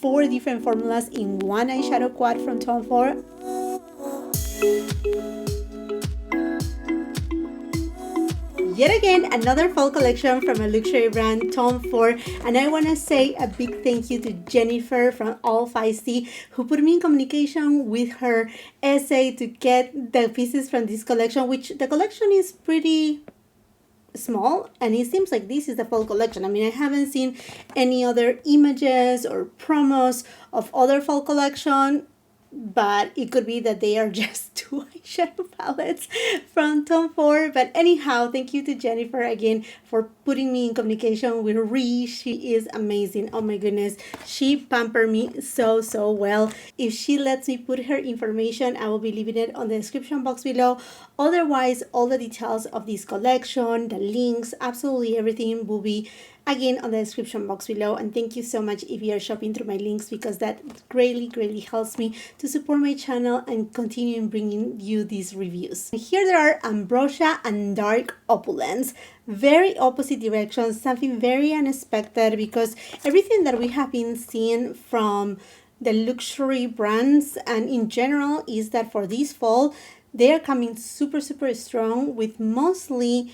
4 different formulas in one eyeshadow quad from Tom Ford. Yet again, another fall collection from a luxury brand, Tom Ford. And I want to say a big thank you to Jennifer from All Feisty, who put me in communication with her essay to get the pieces from this collection, which the collection is pretty small, and it seems like this is the fall collection. I mean, I haven't seen any other images or promos of other fall collection, but it could be that they are just 2 eyeshadow palettes from Tom Ford. But anyhow, thank you to Jennifer again for putting me in communication with Ree. She is amazing. Oh my goodness, she pampered me so well. If she lets me put her information, I will be leaving it on the description box below. Otherwise, all the details of this collection, the links, absolutely everything will be again on the description box below. And thank you so much if you are shopping through my links, because that greatly helps me to support my channel and continue bringing you these reviews. Here there are Ambrosia and Dark Opulence, very opposite directions, something very unexpected, because everything that we have been seeing from the luxury brands and in general is that for this fall they are coming super strong with mostly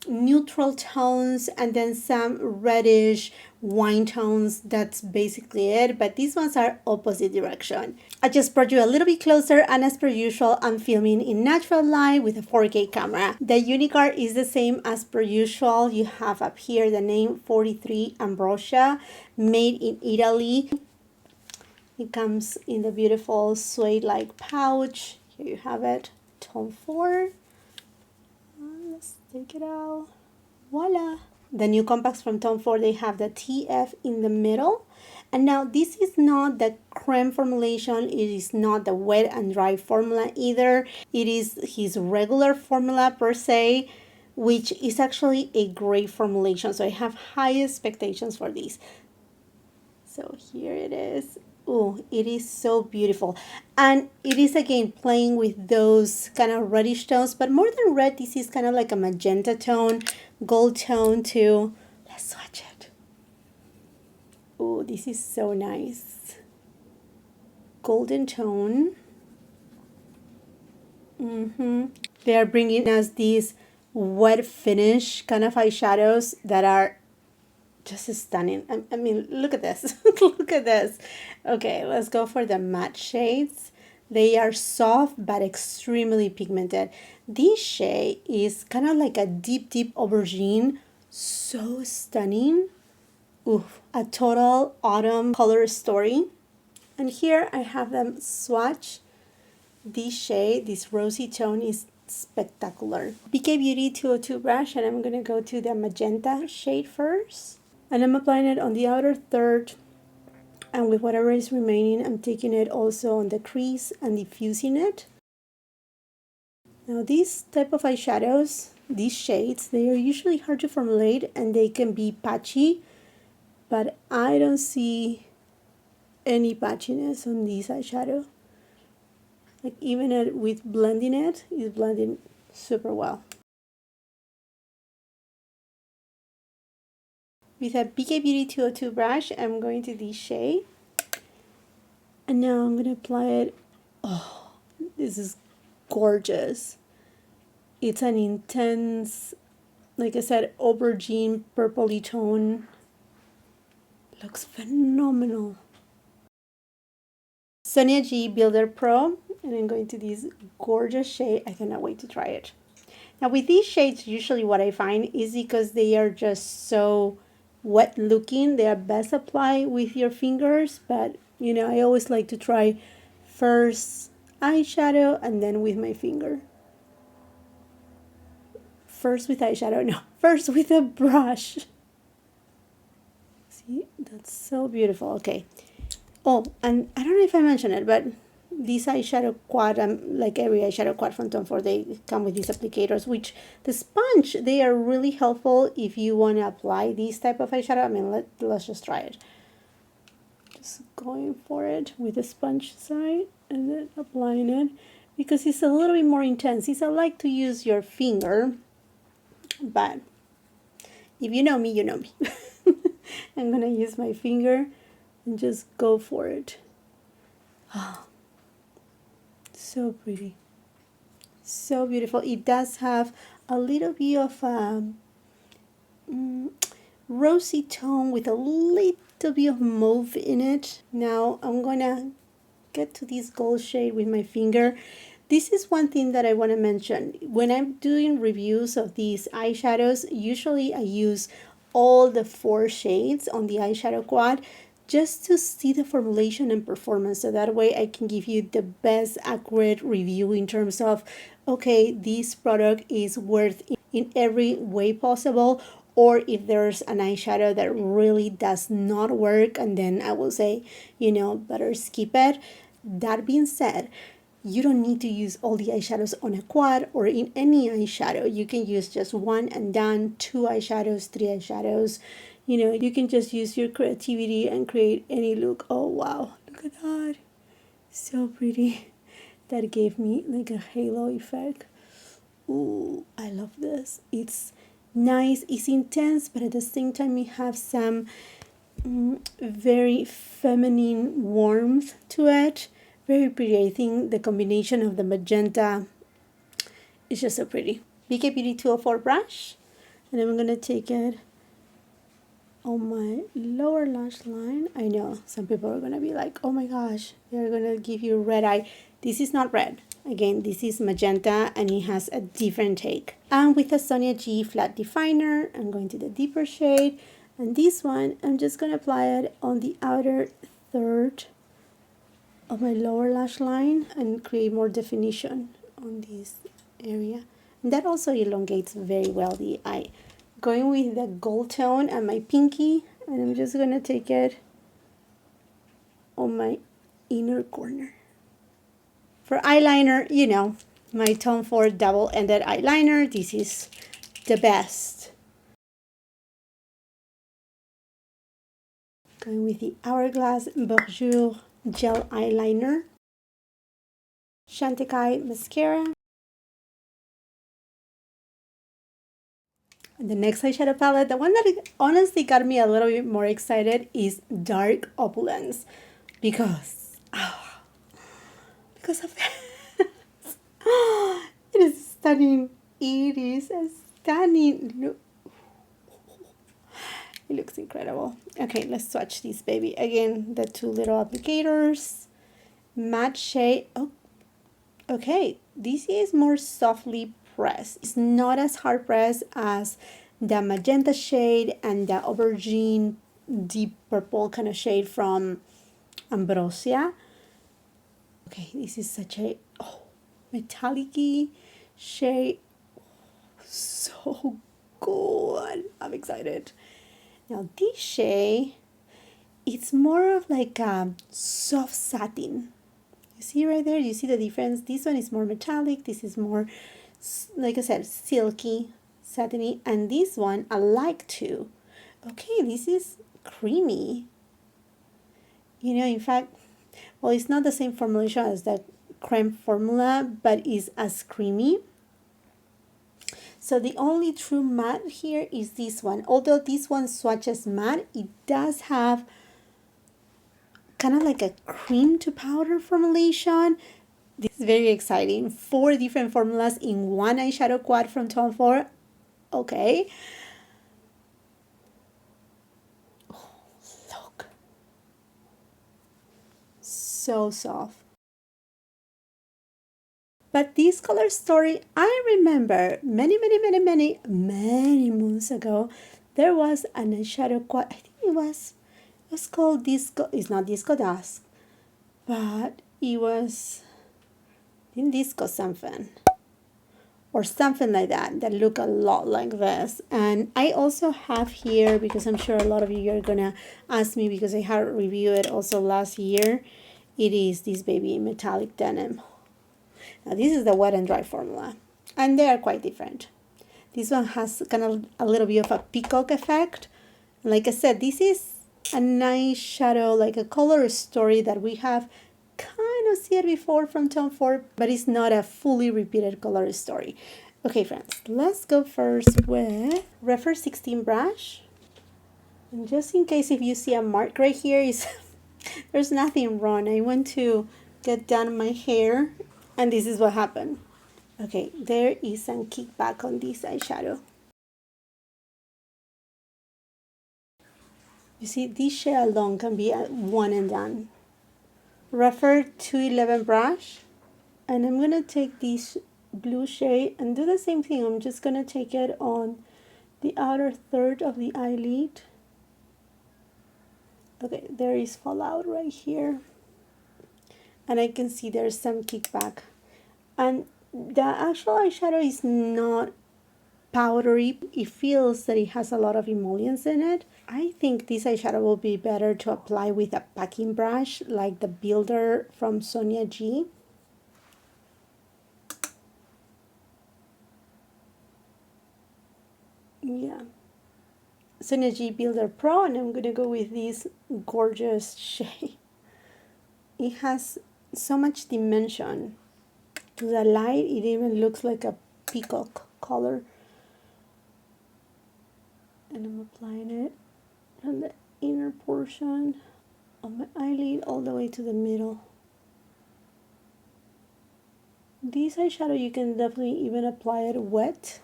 neutral tones and then some reddish wine tones. That's basically it, but these ones are opposite direction. I just brought you a little bit closer, and as per usual, I'm filming in natural light with a 4K camera. The Unicard is the same as per usual. You have up here the name 43 Ambrosia, made in Italy. It comes in the beautiful suede-like pouch. Here you have it, Tom Ford. Let's take it out. Voila! The new compacts from Tom Ford, they have the TF in the middle. And now this is not the creme formulation. It is not the wet and dry formula either. It is his regular formula per se, which is actually a great formulation. So I have high expectations for this. So here it is. Oh, it is so beautiful. And it is again playing with those kind of reddish tones, but more than red, this is kind of like a magenta tone, gold tone too. Let's swatch it. Oh, this is so nice. Golden tone. They are bringing us these wet finish kind of eyeshadows that are just stunning. I mean, look at this. Look at this. Okay, let's go for the matte shades. They are soft but extremely pigmented. This shade is kind of like a deep aubergine. So stunning. Oof, a total autumn color story. And here I have them swatch. This shade, this rosy tone, is spectacular. BK Beauty 202 brush, and I'm gonna go to the magenta shade first. And I'm applying it on the outer third, and with whatever is remaining, I'm taking it also on the crease and diffusing it. Now these type of eyeshadows, these shades, they are usually hard to formulate and they can be patchy, but I don't see any patchiness on this eyeshadow. Like even with blending it, is blending super well. With a BK Beauty 202 brush, I'm going to this shade. And now I'm going to apply it. Oh, this is gorgeous. It's an intense, like I said, aubergine purpley tone. Looks phenomenal. Sonia G Builder Pro. And I'm going to this gorgeous shade. I cannot wait to try it. Now with these shades, usually what I find is because they are just so wet looking, they are best applied with your fingers, but you know, I always like to try first eyeshadow and then with my finger. First with eyeshadow, no, first with a brush. See, that's so beautiful. Okay. Oh, and I don't know if I mentioned it, but this eyeshadow quad, like every eyeshadow quad from Tom Ford, they come with these applicators, which the sponge, they are really helpful if you want to apply this type of eyeshadow. I mean, let's just try it. Just going for it with the sponge side and then applying it, because it's a little bit more intense. I like to use your finger, but if you know me, you know me. I'm gonna use my finger and just go for it. Oh, so pretty. So beautiful. It does have a little bit of rosy tone with a little bit of mauve in it. Now I'm gonna get to this gold shade with my finger. This is one thing that I want to mention. When I'm doing reviews of these eyeshadows, usually I use all the 4 shades on the eyeshadow quad just to see the formulation and performance, so that way I can give you the best accurate review in terms of, okay, this product is worth in every way possible, or if there's an eyeshadow that really does not work, and then I will say, you know, better skip it. That being said, you don't need to use all the eyeshadows on a quad or in any eyeshadow. You can use just 1 and done, 2 eyeshadows, 3 eyeshadows. You know, you can just use your creativity and create any look. Oh wow, look at that. So pretty. That gave me like a halo effect. Ooh, I love this. It's nice, it's intense, but at the same time it has some very feminine warmth to it. Very pretty. I think the combination of the magenta is just so pretty. BK Beauty 204 brush, and I'm going to take it on my lower lash line. I know some people are going to be like, oh my gosh, they're going to give you red eye. This is not red. Again, this is magenta and it has a different take. And with a Sonia G flat definer, I'm going to the deeper shade. And this one, I'm just going to apply it on the outer third of my lower lash line and create more definition on this area. And that also elongates very well the eye. Going with the gold tone and my pinky, and I'm just going to take it on my inner corner. For eyeliner, you know, my Tom Ford double-ended eyeliner, this is the best. Going with the Hourglass Bonjour gel eyeliner, Chantecaille mascara. And the next eyeshadow palette, the one that honestly got me a little bit more excited, is Dark Opulence, because of this. It is stunning. It is a stunning look. It looks incredible. Okay, let's swatch this baby. Again, the 2 little applicators. Matte shade. Oh, okay. This is more softly pressed. It's not as hard pressed as the magenta shade and the aubergine deep purple kind of shade from Ambrosia. Okay, this is such a metallic-y shade. So good. I'm excited. Now this shade, it's more of like a soft satin. You see right there? You see the difference? This one is more metallic. This is more, like I said, silky, satiny. And this one I like too. Okay, this is creamy. You know, in fact, well, it's not the same formulation as the creme formula, but is as creamy. So the only true matte here is this one. Although this one swatches matte, it does have kind of like a cream to powder formulation. This is very exciting. 4 different formulas in one eyeshadow quad from Tom Ford. Okay. Oh, look. So soft. But this color story, I remember many months ago, there was an eyeshadow quad. I think it was called Disco. It's not Disco Dusk, but it was in Disco something or something like that look a lot like this. And I also have here, because I'm sure a lot of you are gonna ask me, because I had reviewed it also last year. It is this baby metallic denim. Now this is the wet and dry formula, and they are quite different. This one has kind of a little bit of a peacock effect. Like I said, this is a nice shadow, like a color story that we have kind of seen before from Tom Ford, but it's not a fully repeated color story. Okay, friends, let's go first with REPHR 16 brush. And just in case if you see a mark right here, is There's nothing wrong. I went to get done my hair, and this is what happened. Okay, there is some kickback on this eyeshadow. You see, this shade alone can be a one and done. REPHR 211 brush, and I'm gonna take this blue shade and do the same thing. I'm just gonna take it on the outer third of the eyelid. Okay, there is fallout right here, and I can see there's some kickback, and the actual eyeshadow is not powdery. It feels that it has a lot of emollients in it. I think this eyeshadow will be better to apply with a packing brush like the Builder from Sonia G. Yeah, Sonia G Builder Pro, and I'm gonna go with this gorgeous shade. It has so much dimension. To the light, it even looks like a peacock color. And I'm applying it on the inner portion of my eyelid all the way to the middle. This eyeshadow, you can definitely even apply it wet.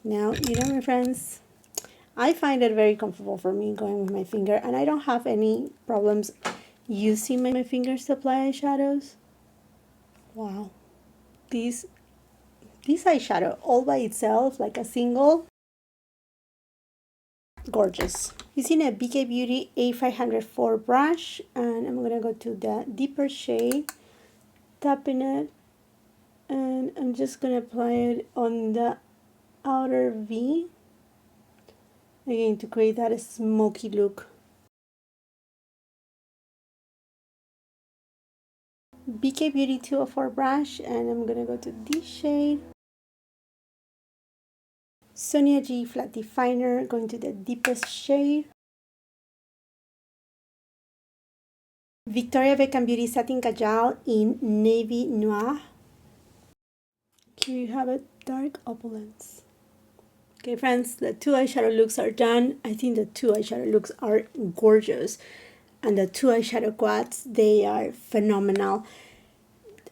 Now, you know, my friends, I find it very comfortable for me going with my finger, and I don't have any problems using my fingers to apply eyeshadows. Wow. This eyeshadow all by itself, like a single, gorgeous. Using a BK Beauty A504 brush, and I'm gonna go to the deeper shade, tapping it, and I'm just gonna apply it on the outer V, again to create that smoky look. BK Beauty 204 brush, and I'm gonna go to this shade. Sonia G Flat Definer, going to the deepest shade. Victoria Beckham Beauty Satin Kajal in Navy Noir. Here you have it, dark opulence. Okay, friends, the two eyeshadow looks are done. I think the two eyeshadow looks are gorgeous. And the two eyeshadow quads, they are phenomenal.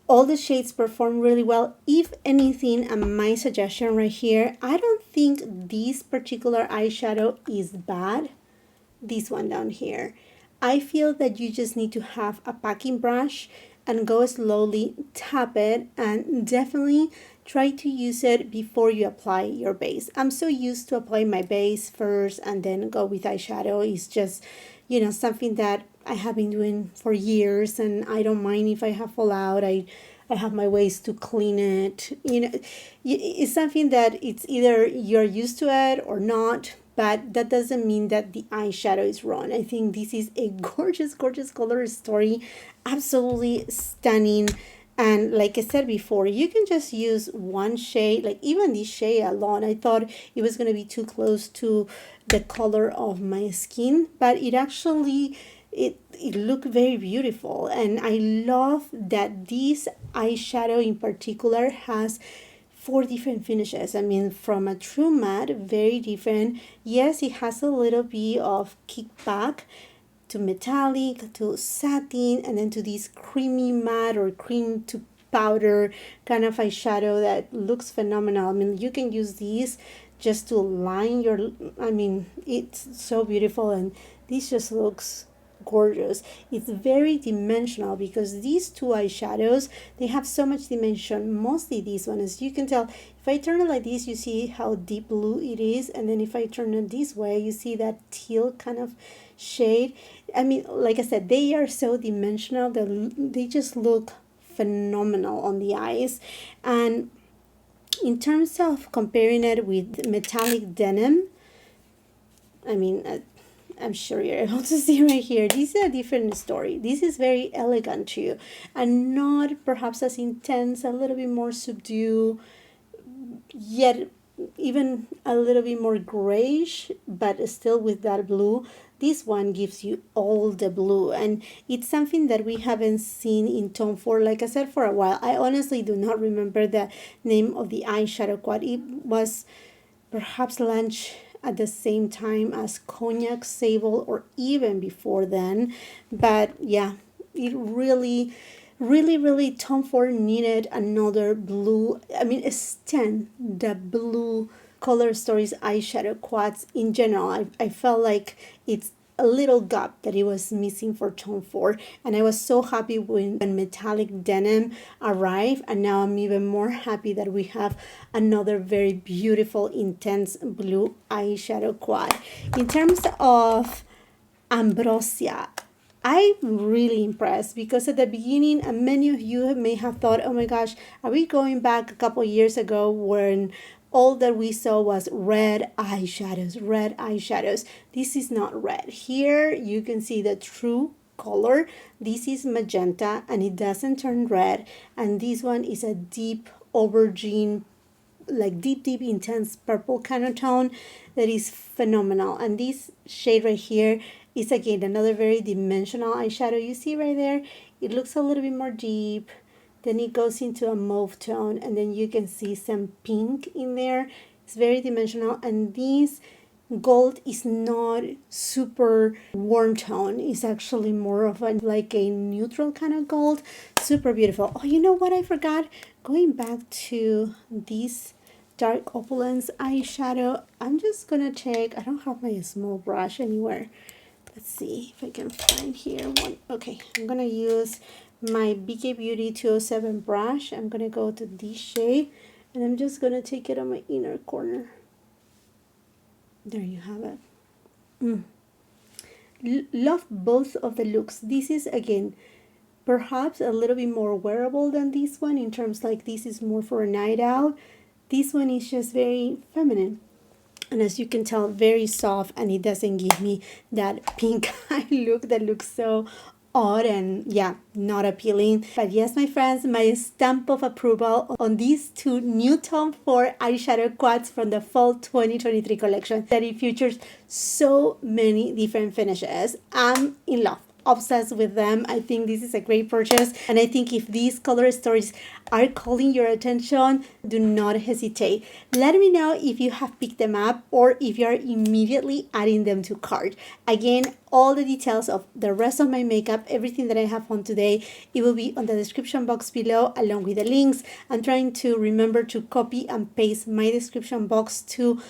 All the shades perform really well. If anything, and my suggestion right here, I don't think this particular eyeshadow is bad. This one down here. I feel that you just need to have a packing brush and go slowly, tap it, and definitely try to use it before you apply your base. I'm so used to applying my base first and then go with eyeshadow. It's just, you know, something that I have been doing for years, and I don't mind if I have fallout. I have my ways to clean it. You know, it's something that it's either you're used to it or not, but that doesn't mean that the eyeshadow is wrong. I think this is a gorgeous, gorgeous color story. Absolutely stunning. And like I said before, you can just use one shade, like even this shade alone. I thought it was going to be too close to the color of my skin, but it actually, it looked very beautiful. And I love that this eyeshadow in particular has 4 different finishes. I mean, from a true matte, very different. Yes, it has a little bit of kickback to metallic, to satin, and then to this creamy matte or cream to powder kind of eyeshadow that looks phenomenal. I mean, you can use these just to line your, I mean, it's so beautiful, and this just looks gorgeous. It's very dimensional because these two eyeshadows, they have so much dimension. Mostly this one, as you can tell, if I turn it like this, you see how deep blue it is, and then if I turn it this way, you see that teal kind of shade. I mean, like I said, they are so dimensional that they just look phenomenal on the eyes. And in terms of comparing it with metallic denim, I mean, I'm sure you're able to see right here, this is a different story. This is very elegant too, and not perhaps as intense, a little bit more subdued, yet even a little bit more grayish, but still with that blue. This one gives you all the blue, and it's something that we haven't seen in Tom Ford, like I said, for a while. I honestly do not remember the name of the eyeshadow quad. It was perhaps launched at the same time as Cognac Sable or even before then. But yeah, it really Tom Ford needed another blue, I mean extend the blue Color Stories eyeshadow quads in general. I felt like it's a little gap that it was missing for Tom Ford, and I was so happy when metallic denim arrived, and now I'm even more happy that we have another very beautiful intense blue eyeshadow quad. In terms of Ambrosia, I'm really impressed because at the beginning, and many of you may have thought, oh my gosh, are we going back a couple years ago when all that we saw was red eyeshadows. This is not red. Here you can see the true color. This is magenta and it doesn't turn red. And this one is a deep aubergine, like deep intense purple kind of tone that is phenomenal. And this shade right here is again another very dimensional eyeshadow. You see right there, it looks a little bit more deep. Then it goes into a mauve tone, and then you can see some pink in there. It's very dimensional, and this gold is not super warm tone. It's actually more of a like a neutral kind of gold. Super beautiful. Oh, you know what I forgot? Going back to this dark opulence eyeshadow, I'm just gonna take, I don't have my small brush anywhere. Let's see if I can find here one. Okay, I'm gonna use my BK Beauty 207 brush. I'm gonna go to this shade and I'm just gonna take it on my inner corner. There you have it. Love both of the looks. This is again perhaps a little bit more wearable than this one in terms like this is more for a night out. This one is just very feminine. And as you can tell, very soft, and it doesn't give me that pink eye look that looks so odd and yeah, not appealing. But yes, my friends, my stamp of approval on these two new Tom Ford eyeshadow quads from the fall 2023 collection that it features so many different finishes. I'm in love. Obsessed with them. I think this is a great purchase, and I think if these color stories are calling your attention, do not hesitate. Let me know if you have picked them up or if you are immediately adding them to cart. Again, all the details of the rest of my makeup, everything that I have on today, it will be on the description box below along with the links. I'm trying to remember to copy and paste my description box to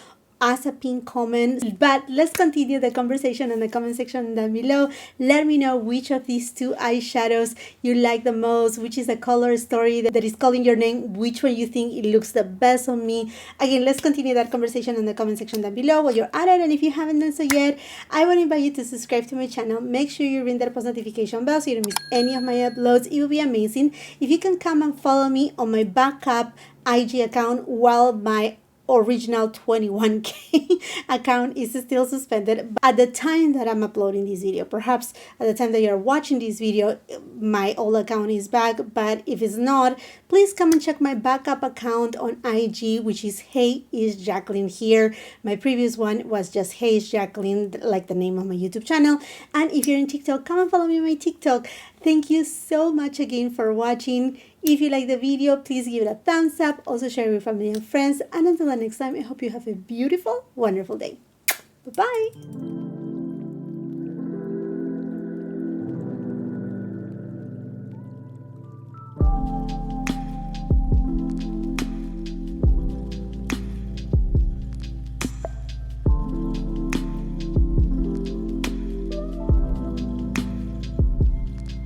as a pinned comment. But let's continue the conversation in the comment section down below. Let me know which of these two eyeshadows you like the most, which is the color story that is calling your name, which one you think it looks the best on me. Again, let's continue that conversation in the comment section down below while you're at it. And if you haven't done so yet, I want to invite you to subscribe to my channel. Make sure you ring that post notification bell so you don't miss any of my uploads. It would be amazing if you can come and follow me on my backup IG account while my original 21K account is still suspended at the time that I'm uploading this video. Perhaps at the time that you're watching this video, my old account is back, but if it's not, please come and check my backup account on IG, which is Hey Is Jacqueline here. My previous one was just Hey Is Jacqueline, like the name of my YouTube channel. And if you're in TikTok, come and follow me on my TikTok. Thank you so much again for watching. If you like the video, please give it a thumbs up. Also share it with family and friends. And until the next time, I hope you have a beautiful, wonderful day. Bye-bye.